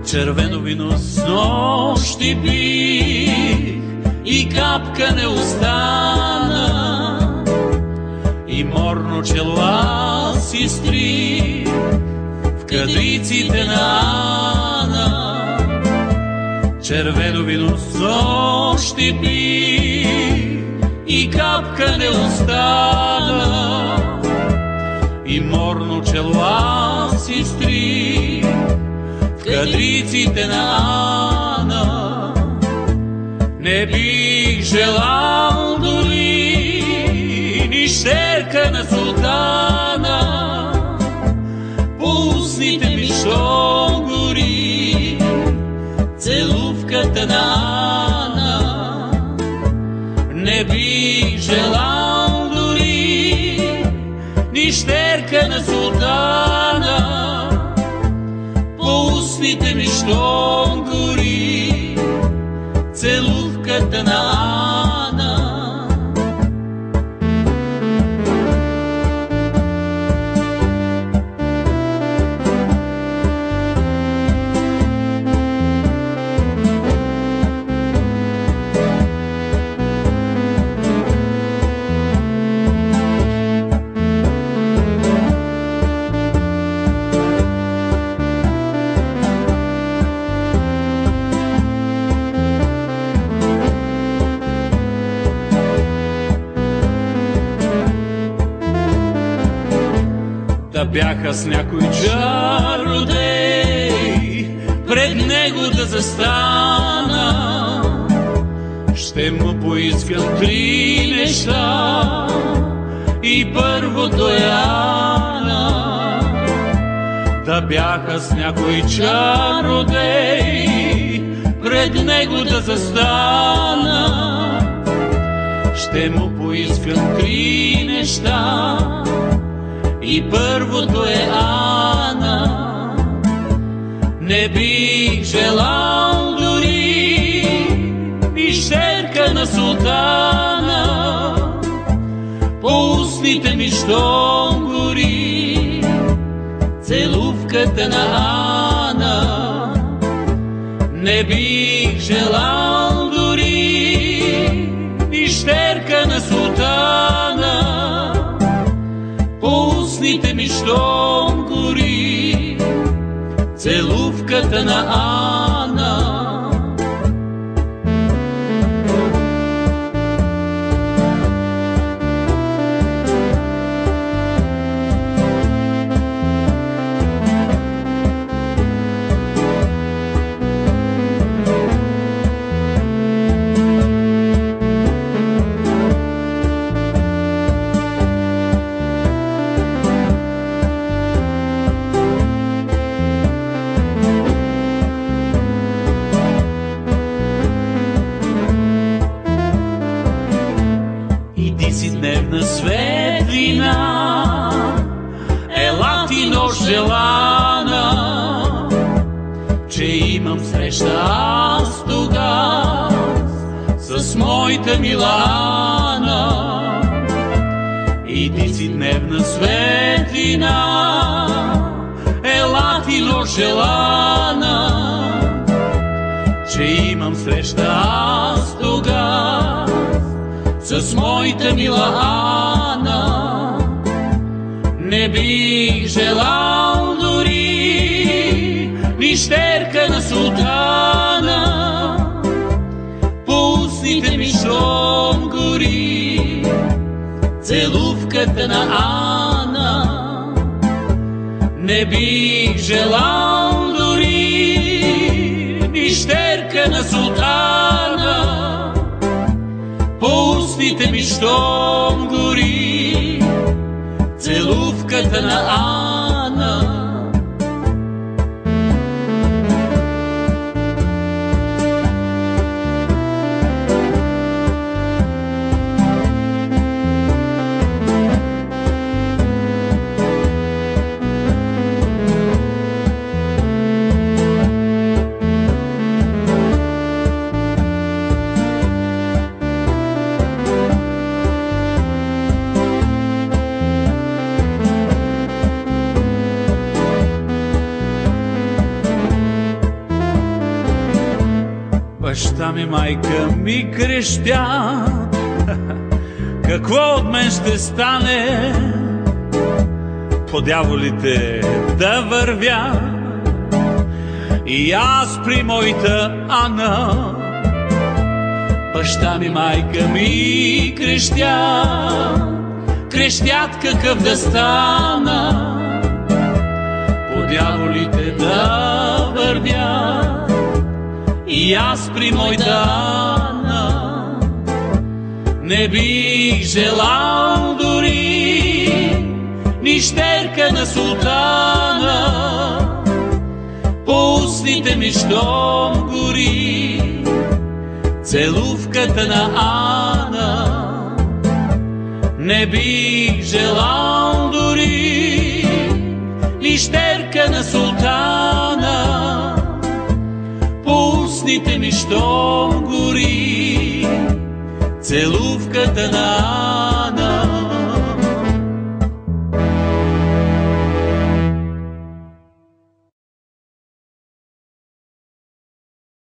Червено вино с нощи пих и капка не остана, и морно чело аз изтрих в кадриците на Ана. Червено вино с нощи пих и капка не остана, и морно чело аз изтрих в кадриците на Ана. Не бих желал дори ни щерка на султана, по устните ми що гори целувката на Ана. Не бих желал дори ни щерка на султана, по устните ми що гори целувката на Ана. Да бяха с някой чародей, пред него да застана, ще му поискам три неща и първото е Ана. Да бяха с някой чародей, пред него да застана, ще му поискам три неща и първото е Ана. Не бих желал дори ни щерка на султана, по устните ми що гори целувката на Ана. Не бих желал дори ни щерка на султана, по устните ми що гори целувката на Ана. Дневна светлина, ела ти нощ желана, че имам среща аз тогава с моята Милана. Иди си дневна светлина, ела ти нощ желана, че имам среща аз тогава с моята мила Ана. Не бих желал дори ни щерка на султана, по устните ми що гори целувката на Ана. Не бих желал дори ни щерка на султана, по устните ми що гори целувката на Ана. Баща ми, майка ми крещят, какво от мен ще стане? По дяволите да вървя и аз при моята Ана. Баща ми, майка ми крещят какъв да стана. По дяволите да вървя и аз при моята Ана. Не бих желал дори ни щерка на султана. По устните ми щом гори целувката на Ана. Не бих желал дори ни щерка на султана. По устните ми щом гори целувката на Ана.